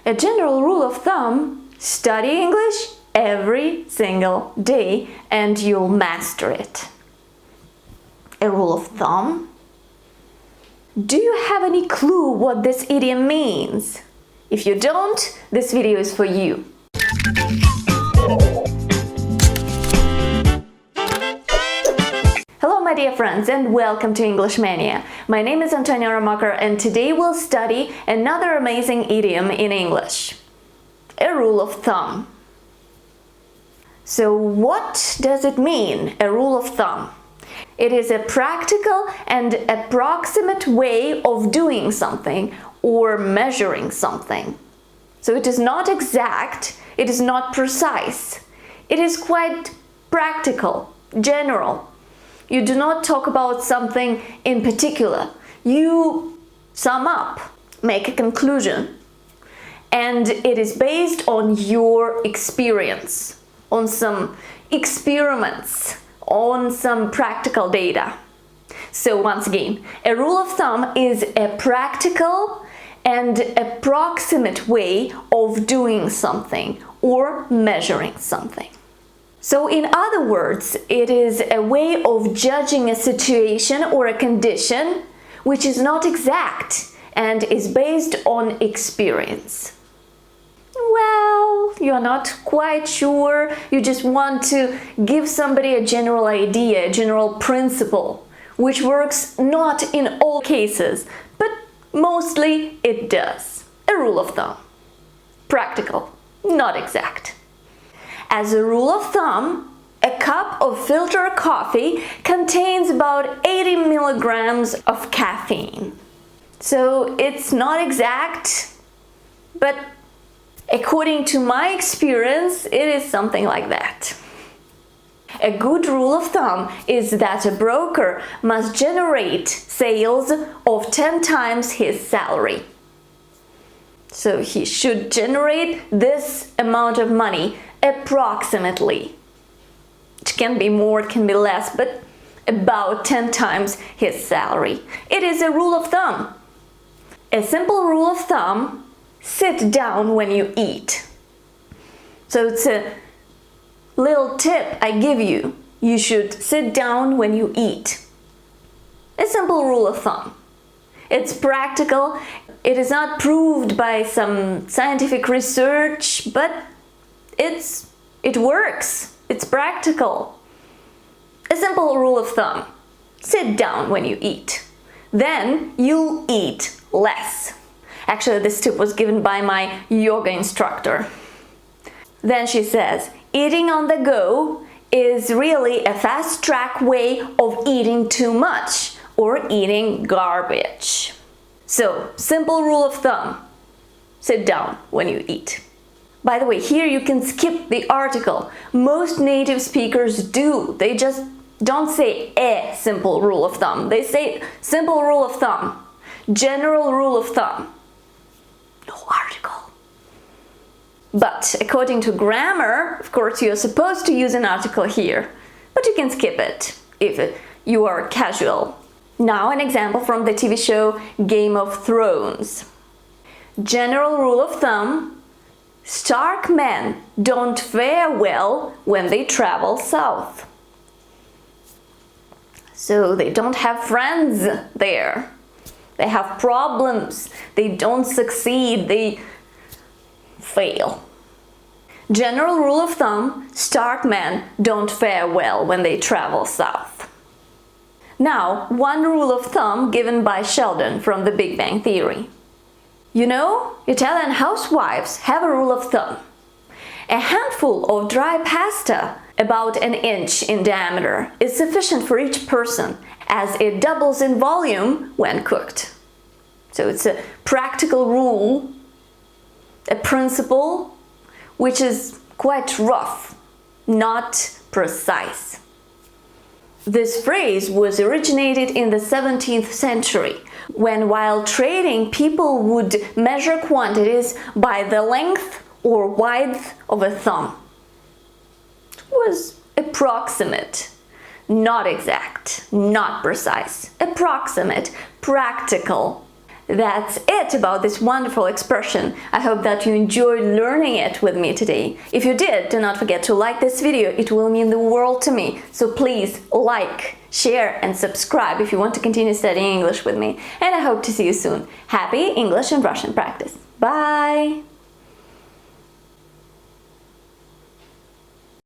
A general rule of thumb: study English every single day and you'll master it. A rule of thumb? Do you have any clue what this idiom means? If you don't, this video is for you. Hello my dear friends and welcome to English Mania. My name is Antonia Romaker and today we'll study another amazing idiom in English. A rule of thumb. So what does it mean, a rule of thumb? It is a practical and approximate way of doing something or measuring something. So it is not exact, it is not precise. It is quite practical, general. You do not talk about something in particular. You sum up, make a conclusion. And it is based on your experience, on some experiments, on some practical data. So once again, a rule of thumb is a practical and approximate way of doing something or measuring something. So in other words, it is a way of judging a situation or a condition which is not exact and is based on experience. Well, you're not quite sure, you just want to give somebody a general idea, a general principle, which works not in all cases, but mostly it does. A rule of thumb. Practical, not exact. As a rule of thumb, a cup of filter coffee contains about 80 milligrams of caffeine. So it's not exact, but according to my experience, it is something like that. A good rule of thumb is that a broker must generate sales of 10 times his salary. So he should generate this amount of money approximately. It can be more, it can be less, but about 10 times his salary. It is a rule of thumb. A simple rule of thumb: sit down when you eat. So it's a little tip I give you. You should sit down when you eat. A simple rule of thumb. It's practical. It is not proved by some scientific research, but it works. It's practical. A simple rule of thumb: sit down when you eat. Then you'll eat less. Actually, this tip was given by my yoga instructor. Then she says, eating on the go is really a fast-track way of eating too much or eating garbage. So, simple rule of thumb: sit down when you eat. By the way, here you can skip the article. Most native speakers do. They just don't say a simple rule of thumb. They say simple rule of thumb, general rule of thumb. No article. But according to grammar, of course, you're supposed to use an article here, but you can skip it if you are casual. Now an example from the TV show Game of Thrones. General rule of thumb: Stark men don't fare well when they travel south. So they don't have friends there. They have problems. They don't succeed. They fail. General rule of thumb: Stark men don't fare well when they travel south. Now, one rule of thumb given by Sheldon from The Big Bang Theory. You know, Italian housewives have a rule of thumb. A handful of dry pasta, about an inch in diameter, is sufficient for each person, as it doubles in volume when cooked. So it's a practical rule, a principle, which is quite rough, not precise. This phrase was originated in the 17th century, when while trading people would measure quantities by the length or width of a thumb. It was approximate, not exact, not precise, approximate, practical. That's it about this wonderful expression. I hope that you enjoyed learning it with me today. If you did, do not forget to like this video. It will mean the world to me. So please like, share and subscribe if you want to continue studying English with me. And I hope to see you soon. Happy English and Russian practice. Bye!